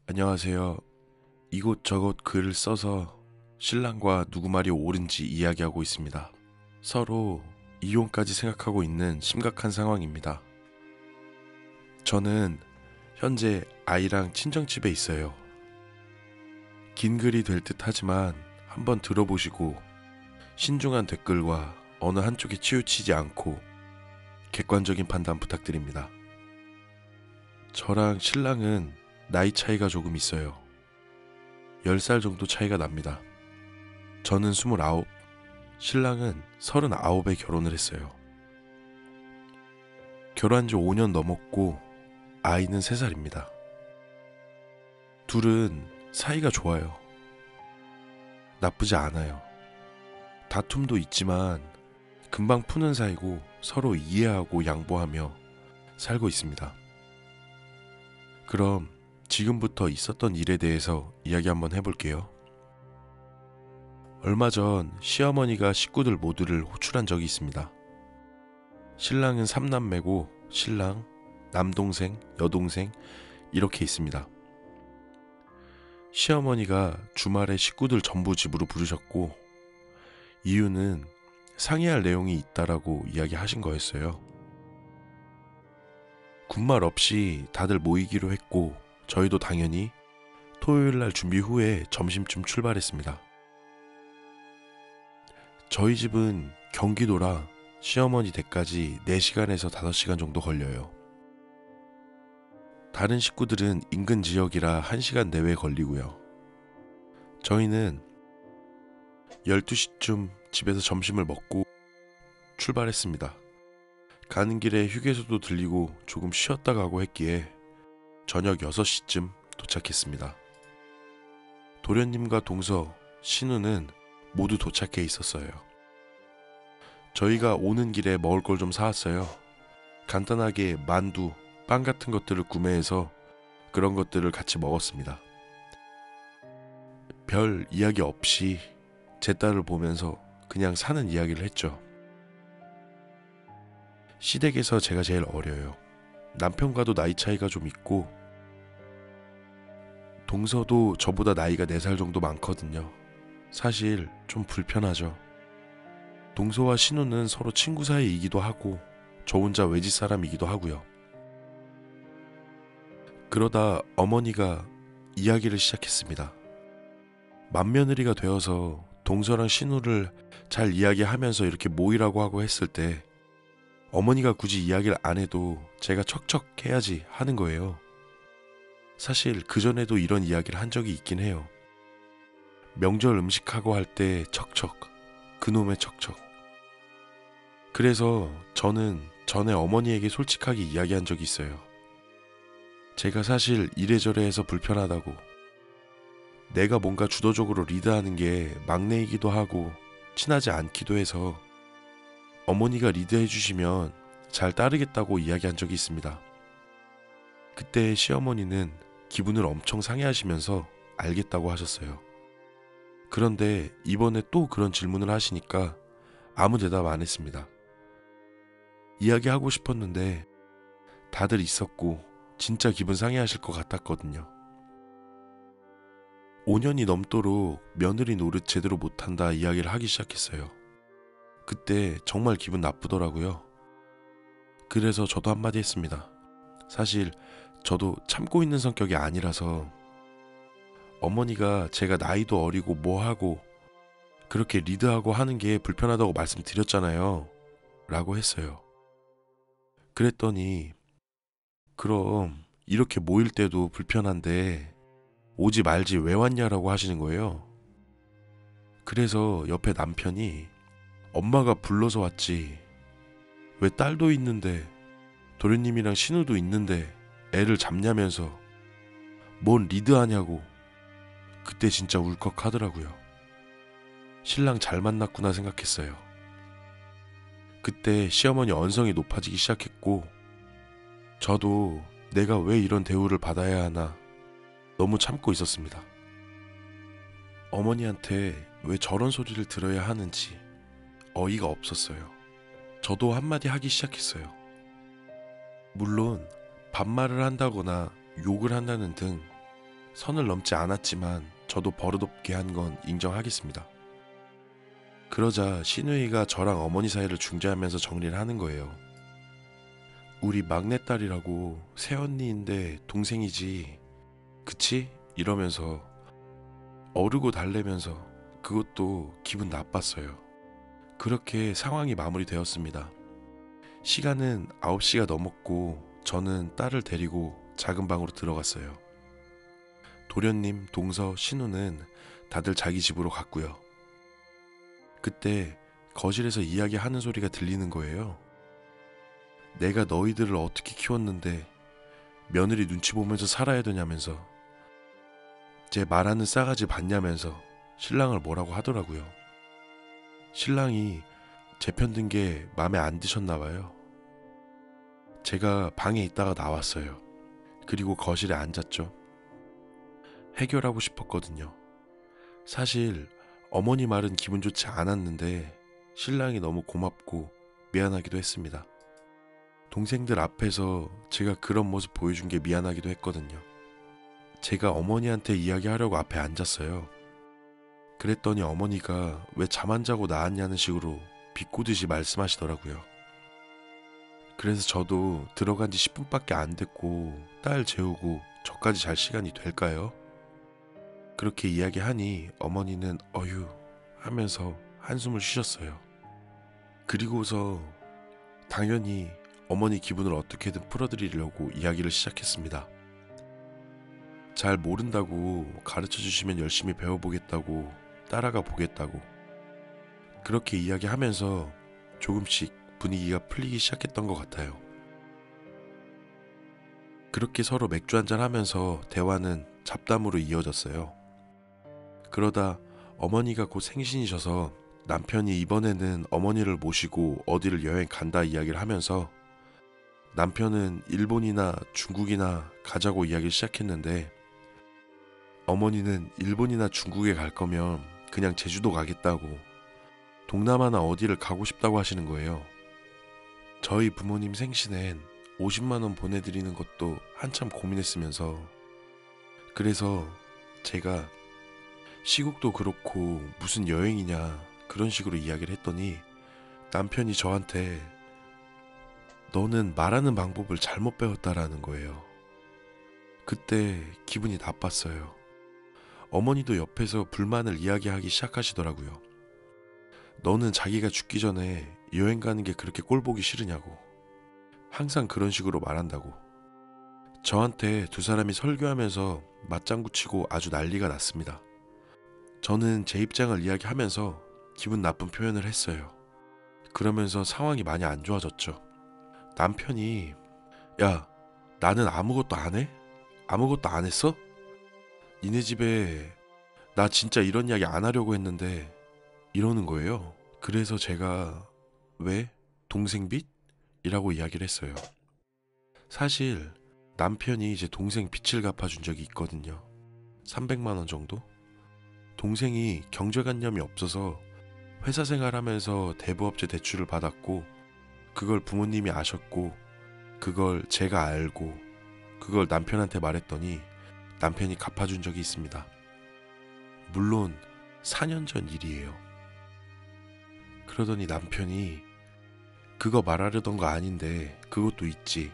안녕하세요. 이곳저곳 글을 써서 신랑과 누구 말이 옳은지 이야기하고 있습니다. 서로 이혼까지 생각하고 있는 심각한 상황입니다. 저는 현재 아이랑 친정집에 있어요. 긴 글이 될 듯 하지만 한번 들어보시고 신중한 댓글과 어느 한쪽에 치우치지 않고 객관적인 판단 부탁드립니다. 저랑 신랑은 나이 차이가 조금 있어요. 10살 정도 차이가 납니다. 저는 29, 신랑은 39에 결혼을 했어요. 결혼한 지 5년 넘었고 아이는 3살입니다. 둘은 사이가 좋아요. 나쁘지 않아요. 다툼도 있지만 금방 푸는 사이고 서로 이해하고 양보하며 살고 있습니다. 그럼 지금부터 있었던 일에 대해서 이야기 한번 해볼게요. 얼마 전 시어머니가 식구들 모두를 호출한 적이 있습니다. 신랑은 3남매고 신랑, 남동생, 여동생 이렇게 있습니다. 시어머니가 주말에 식구들 전부 집으로 부르셨고 이유는 상의할 내용이 있다라고 이야기하신 거였어요. 군말 없이 다들 모이기로 했고 저희도 당연히 토요일날 준비 후에 점심쯤 출발했습니다. 저희 집은 경기도라 시어머니 댁까지 4시간에서 5시간 정도 걸려요. 다른 식구들은 인근 지역이라 1시간 내외 걸리고요. 저희는 12시쯤 집에서 점심을 먹고 출발했습니다. 가는 길에 휴게소도 들리고 조금 쉬었다 가고 했기에 저녁 6시쯤 도착했습니다. 도련님과 동서, 신우는 모두 도착해 있었어요. 저희가 오는 길에 먹을 걸 좀 사왔어요. 간단하게 만두, 빵 같은 것들을 구매해서 그런 것들을 같이 먹었습니다. 별 이야기 없이 제 딸을 보면서 그냥 사는 이야기를 했죠. 시댁에서 제가 제일 어려요. 남편과도 나이 차이가 좀 있고 동서도 저보다 나이가 4살 정도 많거든요. 사실 좀 불편하죠. 동서와 신우는 서로 친구 사이이기도 하고 저 혼자 외지 사람이기도 하고요. 그러다 어머니가 이야기를 시작했습니다. 맏며느리가 되어서 동서랑 신우를 잘 이야기하면서 이렇게 모이라고 하고 했을 때 어머니가 굳이 이야기를 안 해도 제가 척척 해야지 하는 거예요. 사실 그전에도 이런 이야기를 한 적이 있긴 해요. 명절 음식하고 할 때 척척, 그놈의 척척. 그래서 저는 전에 어머니에게 솔직하게 이야기한 적이 있어요. 제가 사실 이래저래 해서 불편하다고, 내가 뭔가 주도적으로 리드하는 게 막내이기도 하고 친하지 않기도 해서 어머니가 리드해 주시면 잘 따르겠다고 이야기한 적이 있습니다. 그때 시어머니는 기분을 엄청 상해하시면서 알겠다고 하셨어요. 그런데 이번에 또 그런 질문을 하시니까 아무 대답 안 했습니다. 이야기하고 싶었는데 다들 있었고 진짜 기분 상해하실 것 같았거든요. 5년이 넘도록 며느리 노릇 제대로 못한다 이야기를 하기 시작했어요. 그때 정말 기분 나쁘더라고요. 그래서 저도 한마디 했습니다. 사실 저도 참고 있는 성격이 아니라서 어머니가 제가 나이도 어리고 뭐하고 그렇게 리드하고 하는 게 불편하다고 말씀드렸잖아요 라고 했어요. 그랬더니 그럼 이렇게 모일 때도 불편한데 오지 말지 왜 왔냐라고 하시는 거예요. 그래서 옆에 남편이 엄마가 불러서 왔지 왜 딸도 있는데 도련님이랑 신우도 있는데 애를 잡냐면서 뭔 리드하냐고. 그때 진짜 울컥하더라고요. 신랑 잘 만났구나 생각했어요. 그때 시어머니 언성이 높아지기 시작했고 저도 내가 왜 이런 대우를 받아야 하나 너무 참고 있었습니다. 어머니한테 왜 저런 소리를 들어야 하는지 어이가 없었어요. 저도 한마디 하기 시작했어요. 물론 반말을 한다거나 욕을 한다는 등 선을 넘지 않았지만 저도 버릇없게 한 건 인정하겠습니다. 그러자 신우이가 저랑 어머니 사이를 중재하면서 정리를 하는 거예요. 우리 막내딸이라고 새언니인데 동생이지, 그치? 이러면서 어르고 달래면서 그것도 기분 나빴어요. 그렇게 상황이 마무리되었습니다. 시간은 9시가 넘었고 저는 딸을 데리고 작은 방으로 들어갔어요. 도련님, 동서, 신우는 다들 자기 집으로 갔고요. 그때 거실에서 이야기하는 소리가 들리는 거예요. 내가 너희들을 어떻게 키웠는데 며느리 눈치 보면서 살아야 되냐면서, 제 말하는 싸가지 봤냐면서 신랑을 뭐라고 하더라고요. 신랑이 제 편 든 게 마음에 안 드셨나 봐요. 제가 방에 있다가 나왔어요. 그리고 거실에 앉았죠. 해결하고 싶었거든요. 사실 어머니 말은 기분 좋지 않았는데 신랑이 너무 고맙고 미안하기도 했습니다. 동생들 앞에서 제가 그런 모습 보여준 게 미안하기도 했거든요. 제가 어머니한테 이야기하려고 앞에 앉았어요. 그랬더니 어머니가 왜 잠 안 자고 나왔냐는 식으로 비꼬듯이 말씀하시더라고요. 그래서 저도 들어간 지 10분밖에 안 됐고 딸 재우고 저까지 잘 시간이 될까요? 그렇게 이야기하니 어머니는 어휴 하면서 한숨을 쉬셨어요. 그리고서 당연히 어머니 기분을 어떻게든 풀어드리려고 이야기를 시작했습니다. 잘 모른다고 가르쳐 주시면 열심히 배워보겠다고, 따라가 보겠다고, 그렇게 이야기하면서 조금씩 분위기가 풀리기 시작했던 것 같아요. 그렇게 서로 맥주 한잔 하면서 대화는 잡담으로 이어졌어요. 그러다 어머니가 곧 생신이셔서 남편이 이번에는 어머니를 모시고 어디를 여행 간다 이야기를 하면서 남편은 일본이나 중국이나 가자고 이야기를 시작했는데 어머니는 일본이나 중국에 갈 거면 그냥 제주도 가겠다고, 동남아나 어디를 가고 싶다고 하시는 거예요. 저희 부모님 생신엔 50만 원 보내드리는 것도 한참 고민했으면서, 그래서 제가 시국도 그렇고 무슨 여행이냐 그런 식으로 이야기를 했더니 남편이 저한테 너는 말하는 방법을 잘못 배웠다라는 거예요. 그때 기분이 나빴어요. 어머니도 옆에서 불만을 이야기하기 시작하시더라고요. 너는 자기가 죽기 전에 여행 가는 게 그렇게 꼴보기 싫으냐고, 항상 그런 식으로 말한다고. 저한테 두 사람이 설교하면서 맞장구 치고 아주 난리가 났습니다. 저는 제 입장을 이야기하면서 기분 나쁜 표현을 했어요. 그러면서 상황이 많이 안 좋아졌죠. 남편이 야, 나는 아무것도 안 해? 아무것도 안 했어? 니네 집에 나 진짜 이런 이야기 안 하려고 했는데 이러는 거예요. 그래서 제가 왜? 동생 빚? 이라고 이야기를 했어요. 사실 남편이 제 동생 빚을 갚아준 적이 있거든요. 300만 원 정도? 동생이 경제관념이 없어서 회사 생활하면서 대부업체 대출을 받았고 그걸 부모님이 아셨고 그걸 제가 알고 그걸 남편한테 말했더니 남편이 갚아준 적이 있습니다. 물론 4년 전 일이에요. 그러더니 남편이 그거 말하려던 거 아닌데 그것도 있지.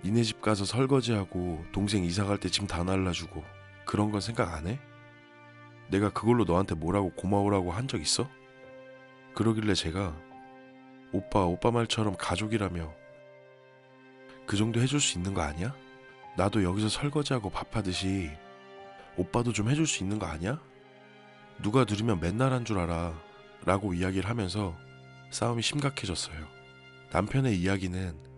니네 집 가서 설거지하고 동생 이사 갈 때 짐 다 날라주고 그런 건 생각 안 해? 내가 그걸로 너한테 뭐라고 고마우라고 한 적 있어? 그러길래 제가 오빠 말처럼 가족이라며 그 정도 해줄 수 있는 거 아니야? 나도 여기서 설거지하고 밥하듯이 오빠도 좀 해줄 수 있는 거 아니야? 누가 들으면 맨날 한 줄 알아 라고 이야기를 하면서 싸움이 심각해졌어요. 남편의 이야기는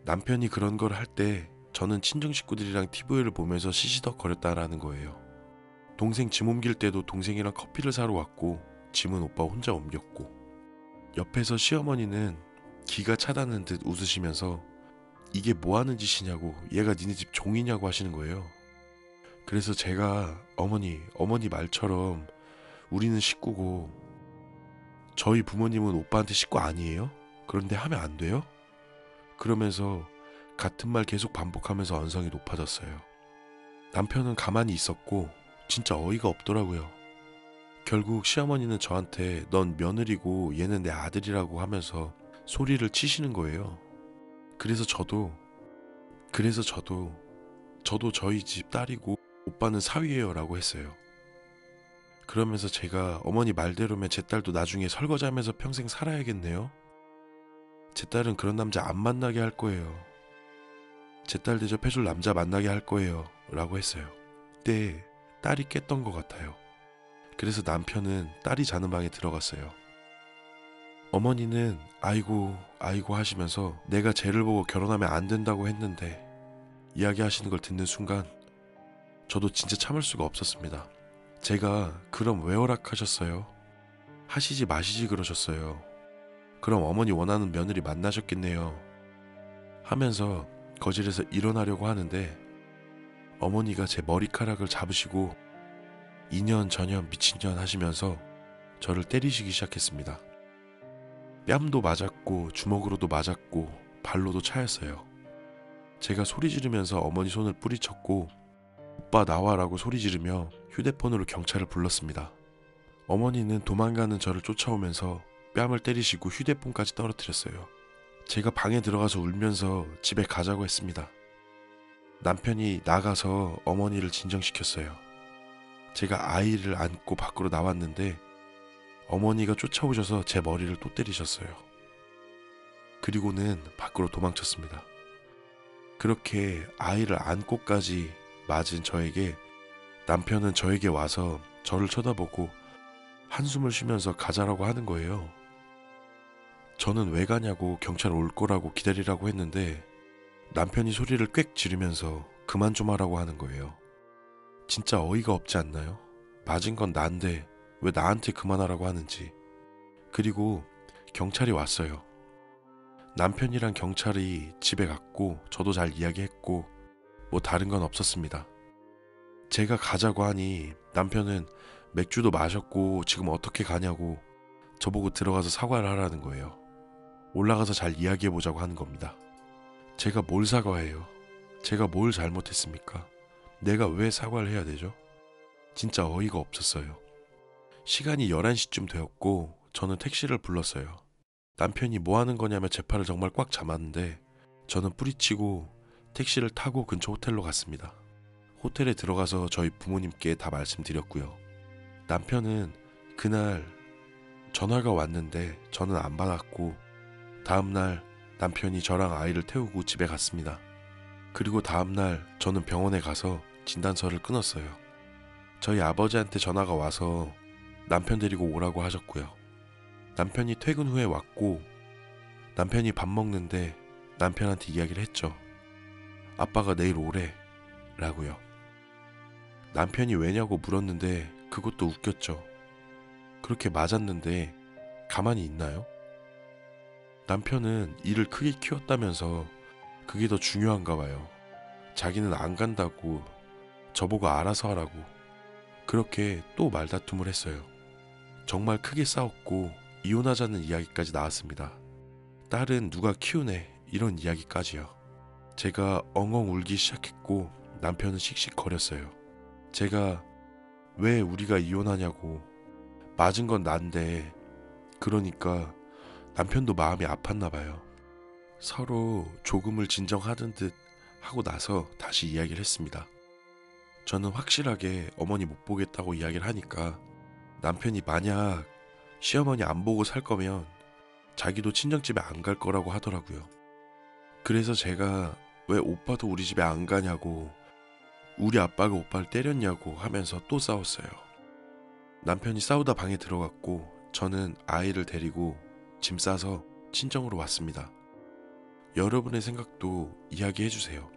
남편이 그런 걸 할 때 저는 친정 식구들이랑 TV를 보면서 시시덕거렸다라는 거예요. 동생 짐 옮길 때도 동생이랑 커피를 사러 왔고 짐은 오빠 혼자 옮겼고, 옆에서 시어머니는 기가 차다는 듯 웃으시면서 이게 뭐 하는 짓이냐고, 얘가 니네 집 종이냐고 하시는 거예요. 그래서 제가 어머니 말처럼 우리는 식구고 저희 부모님은 오빠한테 식구 아니에요? 그런데 하면 안 돼요? 그러면서 같은 말 계속 반복하면서 언성이 높아졌어요. 남편은 가만히 있었고 진짜 어이가 없더라고요. 결국 시어머니는 저한테 넌 며느리고 얘는 내 아들이라고 하면서 소리를 치시는 거예요. 그래서 저도 저희 집 딸이고 오빠는 사위예요 라고 했어요. 그러면서 제가 어머니 말대로면 제 딸도 나중에 설거지하면서 평생 살아야겠네요. 제 딸은 그런 남자 안 만나게 할 거예요. 제 딸 대접해줄 남자 만나게 할 거예요 라고 했어요. 그때 딸이 깼던 것 같아요. 그래서 남편은 딸이 자는 방에 들어갔어요. 어머니는 아이고 하시면서 내가 쟤를 보고 결혼하면 안 된다고 했는데 이야기하시는 걸 듣는 순간 저도 진짜 참을 수가 없었습니다. 제가 그럼 왜 허락하셨어요? 하시지 마시지 그러셨어요. 그럼 어머니 원하는 며느리 만나셨겠네요. 하면서 거실에서 일어나려고 하는데 어머니가 제 머리카락을 잡으시고 이년 저년 미친년 하시면서 저를 때리시기 시작했습니다. 뺨도 맞았고 주먹으로도 맞았고 발로도 차였어요. 제가 소리 지르면서 어머니 손을 뿌리쳤고 오빠 나와라고 소리 지르며 휴대폰으로 경찰을 불렀습니다. 어머니는 도망가는 저를 쫓아오면서 뺨을 때리시고 휴대폰까지 떨어뜨렸어요. 제가 방에 들어가서 울면서 집에 가자고 했습니다. 남편이 나가서 어머니를 진정시켰어요. 제가 아이를 안고 밖으로 나왔는데 어머니가 쫓아오셔서 제 머리를 또 때리셨어요. 그리고는 밖으로 도망쳤습니다. 그렇게 아이를 안고까지 맞은 저에게 남편은 저에게 와서 저를 쳐다보고 한숨을 쉬면서 가자라고 하는 거예요. 저는 왜 가냐고 경찰 올 거라고 기다리라고 했는데 남편이 소리를 꽥 지르면서 그만 좀 하라고 하는 거예요. 진짜 어이가 없지 않나요? 맞은 건 난데 왜 나한테 그만하라고 하는지. 그리고 경찰이 왔어요. 남편이랑 경찰이 집에 갔고 저도 잘 이야기했고 뭐 다른 건 없었습니다. 제가 가자고 하니 남편은 맥주도 마셨고 지금 어떻게 가냐고 저보고 들어가서 사과를 하라는 거예요. 올라가서 잘 이야기해보자고 하는 겁니다. 제가 뭘 사과해요? 제가 뭘 잘못했습니까? 내가 왜 사과를 해야 되죠? 진짜 어이가 없었어요. 시간이 11시쯤 되었고 저는 택시를 불렀어요. 남편이 뭐 하는 거냐며 제 팔을 정말 꽉 잡았는데 저는 뿌리치고 택시를 타고 근처 호텔로 갔습니다. 호텔에 들어가서 저희 부모님께 다 말씀드렸고요. 남편은 그날 전화가 왔는데 저는 안 받았고 다음날 남편이 저랑 아이를 태우고 집에 갔습니다. 그리고 다음날 저는 병원에 가서 진단서를 끊었어요. 저희 아버지한테 전화가 와서 남편 데리고 오라고 하셨고요. 남편이 퇴근 후에 왔고 남편이 밥 먹는데 남편한테 이야기를 했죠. 아빠가 내일 오래 라고요. 남편이 왜냐고 물었는데 그것도 웃겼죠. 그렇게 맞았는데 가만히 있나요? 남편은 일을 크게 키웠다면서 그게 더 중요한가 봐요. 자기는 안 간다고 저보고 알아서 하라고 그렇게 또 말다툼을 했어요. 정말 크게 싸웠고 이혼하자는 이야기까지 나왔습니다. 딸은 누가 키우네 이런 이야기까지요. 제가 엉엉 울기 시작했고 남편은 씩씩거렸어요. 제가 왜 우리가 이혼하냐고 맞은 건 난데 그러니까 남편도 마음이 아팠나 봐요. 서로 조금을 진정하던 듯 하고 나서 다시 이야기를 했습니다. 저는 확실하게 어머니 못 보겠다고 이야기를 하니까 남편이 만약 시어머니 안 보고 살 거면 자기도 친정집에 안 갈 거라고 하더라고요. 그래서 제가 왜 오빠도 우리 집에 안 가냐고 우리 아빠가 오빠를 때렸냐고 하면서 또 싸웠어요. 남편이 싸우다 방에 들어갔고 저는 아이를 데리고 짐 싸서 친정으로 왔습니다. 여러분의 생각도 이야기해주세요.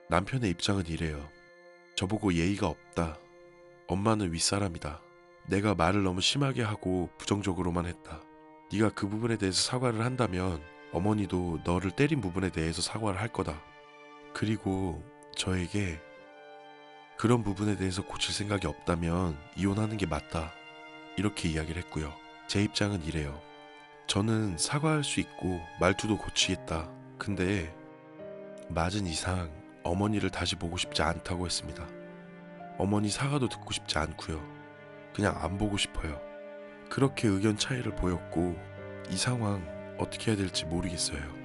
남편의 입장은 이래요. 저보고 예의가 없다. 엄마는 윗사람이다. 내가 말을 너무 심하게 하고 부정적으로만 했다. 네가 그 부분에 대해서 사과를 한다면 어머니도 너를 때린 부분에 대해서 사과를 할 거다. 그리고 저에게 그런 부분에 대해서 고칠 생각이 없다면 이혼하는 게 맞다. 이렇게 이야기를 했고요. 제 입장은 이래요. 저는 사과할 수 있고 말투도 고치겠다. 근데 맞은 이상 어머니를 다시 보고 싶지 않다고 했습니다. 어머니 사과도 듣고 싶지 않고요. 그냥 안 보고 싶어요. 그렇게 의견 차이를 보였고 이 상황 어떻게 해야 될지 모르겠어요.